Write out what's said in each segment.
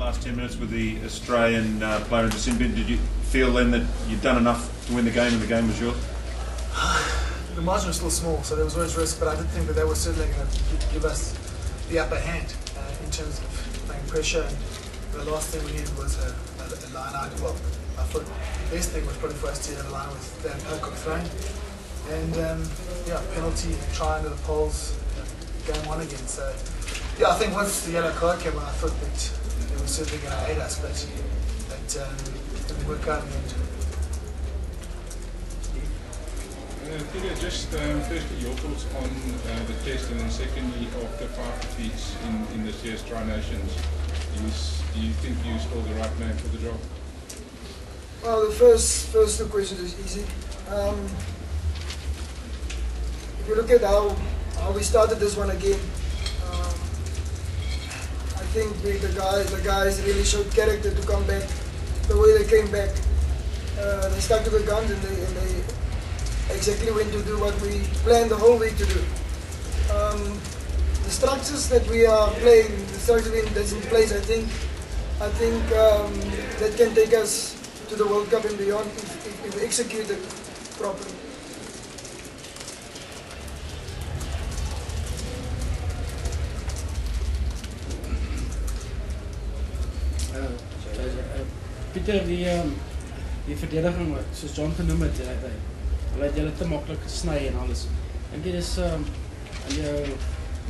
last 10 minutes with the Australian player in the sin bin, did you feel then that you'd done enough to win the game and the game was yours? The margin was still small, so there was always risk, but I did think that they were certainly going to give us the upper hand in terms of playing pressure. And the last thing we needed was a line out. Well, I thought the best thing was probably for us to have a line with Dan Pocock thrown. And yeah, penalty, try under the poles, game on again. So yeah, I think once the yellow card came on, I thought that it was certainly going to aid us, but that didn't work out in the end. Peter, just firstly your thoughts on the test, and then secondly after 5 defeats in this year's Tri-Nations, do you think you're still the right man for the job? Well, the first two questions is easy. If you look at how we started this one again, I think the guys really showed character to come back the way they came back. They stuck to the guns and they exactly went to do what we planned the whole week to do. The structures that we are playing, the structure that's in place, I think that can take us to the World Cup and beyond if we execute it properly. Pieter, die verdediging, soos John genoem het, hulle het julle te maklik gesny en alles. Dink jy dis in jou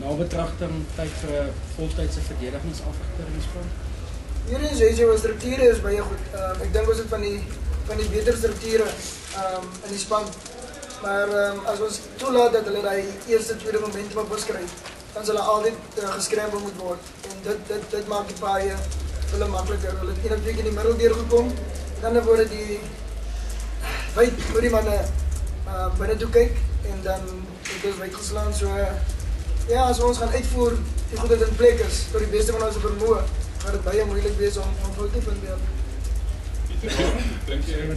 nabetragting tyd vir 'n voltydse verdedigingsafgter in die span? Hierdie is JJ, ons strukture is baie goed. Ek dink ons het van die beter strukture in die span. Maar as ons toelaat dat hulle daai eerste tweede momentum op ons kry, dan sal hulle altyd geskrambel moet word. En dit maak die baie hulle makliker. Hulle het 1 week in die middel deurgekom, dan word die wyd moet die manne binne toe kyk en dan het ons weggeslaan. So ja, as ons gaan uitvoer die goed wat in plek is tot die beste van ons vermoë, gaan dit baie moeilik wees om fout te vind.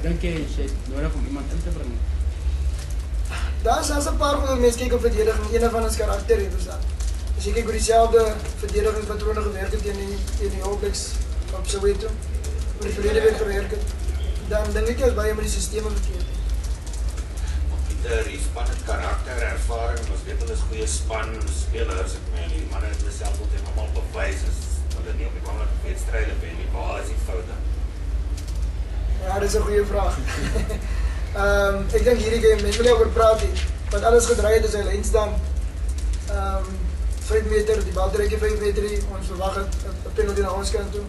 Dink jy het nodig om iemand in te bring? Daar's 'n paar goeie mense kyk op verdediging, een van ons karakter het ons dan. As jy kyk hoe dieselfde verdedigingspatrone gewerk het teen die All Blacks op Soweto, hoe die verlede week gewerk het, dan dink ek ons baie met die sisteme verkeerd. Pieter, die span het karakter, ervaring, ons weet hulle is goeie span, spelers, ek meen, die manne het hulle self tot en allemaal bewys, is hulle nie op die belangrike wedstryde wen nie, waar is die foute? Ja, dit is 'n goeie vraag. Ek dink hierdie game, mens wil nie oor praat nie, want alles gedraai het is hy lyn staan. 5 meter, die bal trek 5 meter, ons verwag het 'n penalty na ons kant toe,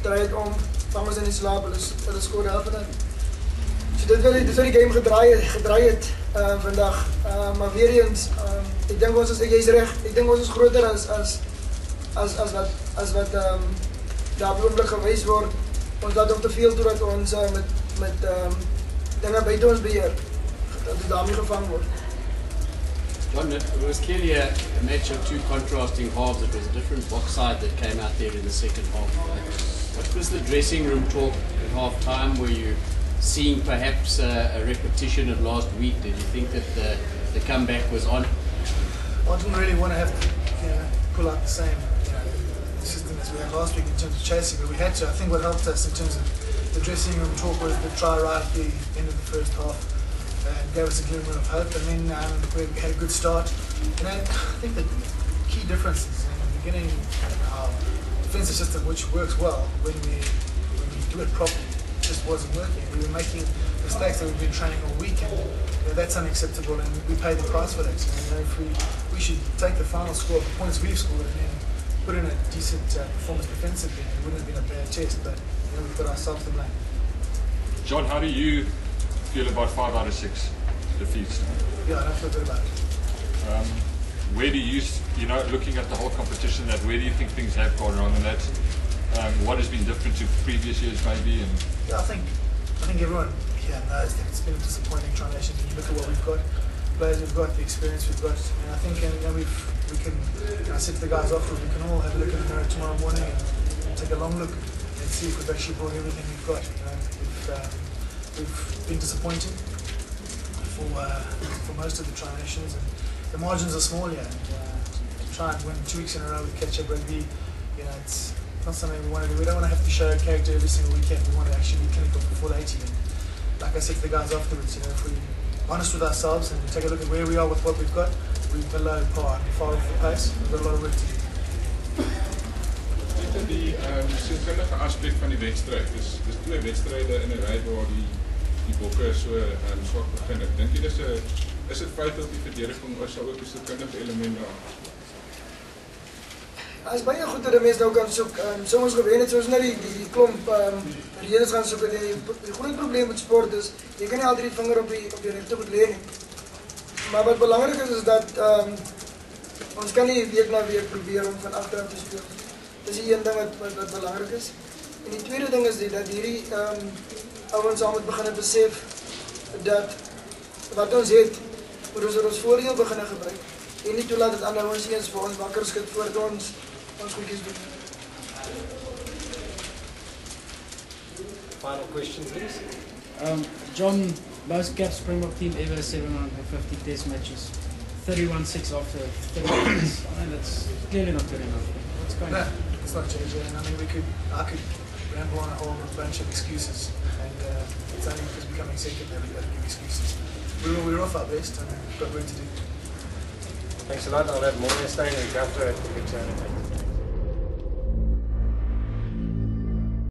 draai het om, vang ons in die slaap, hulle skoor die helft in. So dit wil die game gedraai het vandag, maar weer eens, ek dink ons is, jy's reg, ek dink ons is groter as wat daar op die oomblik gewys word. Ons laat om te veel toe dat ons met dinge buite ons beheer, dat het daarmee gevang word. John, it was clearly a match of two contrasting halves. It was a different box side that came out there in the second half. What was the dressing room talk at half time? Were you seeing perhaps a repetition of last week? Did you think that the comeback was on? I didn't really want to have to pull out the same system as we had last week in terms of chasing, but we had to. I think what helped us in terms of the dressing room talk was the try right at the end of the first half. Gave us a glimmer of hope, and then we had a good start. And I think the key difference is in the beginning, our defensive system, which works well when we do it properly, just wasn't working. We were making mistakes that we've been training all week, and that's unacceptable, and we paid the price for that. So, if we should take the final score, the points we've scored, and then put in a decent performance defensively, it wouldn't have been a bad test, but we've got ourselves to blame. John, how do you feel about 5 out of 6 defeats? Yeah, I don't feel good about it. Where do you, looking at the whole competition, where do you think things have gone wrong, and that's what has been different to previous years maybe? And yeah, I think everyone here knows that it's been a disappointing Tri-Nations when you look at what we've got, players we've got, the experience we've got, and I think we can. I said to the guys after, we can all have a look in the mirror tomorrow morning and take a long look and see if we've actually brought everything we've got. We've been disappointing for most of the Tri-Nations, and the margins are small here. And, to try and win 2 weeks in a row with catch-up rugby, not something we want to do. We don't want to have to show character every single weekend. We want to actually be clinical for full 80. And like I said to the guys afterwards, if we're honest with ourselves and we take a look at where we are with what we've got, we're below par and far off the pace. We've got a lot of work to do. Die sielkundige aspek van die wedstryd. Dis 2 wedstryde in 'n ry waar die bokke so swak begin. Ek dink is dit feit dat die verdediging ook ook 'n sielkundige element daar. As baie goed dat die mense nou kan soek. Soms gewen het soos net die klomp redes gaan soek. Die groot probleem met sport is jy kan nie altyd die vinger op die regte goed lê nie. Maar wat belangrik is dat ons kan nie week na week probeer om van agteraf te speel. Dis die een ding wat belangrik is. En die tweede ding is dat hierdie ouens al moet begin besef dat wat ons het, moet ons voordeel begin gebruik. En nie toelaat dat ander ouens eens vir ons wakker skud voordat ons goedjies doen. Final question, please. John, most capped Springbok team ever, 750 test matches. 31-6 after 30 minutes. I mean, that's clearly not good enough. What's going on? It's not changing. I mean, I could ramble on a whole bunch of excuses, and it's only because we're coming second that we've got to give excuses. We're off our best, and we've got work to do. Thanks a lot. I'll have more staying in after it.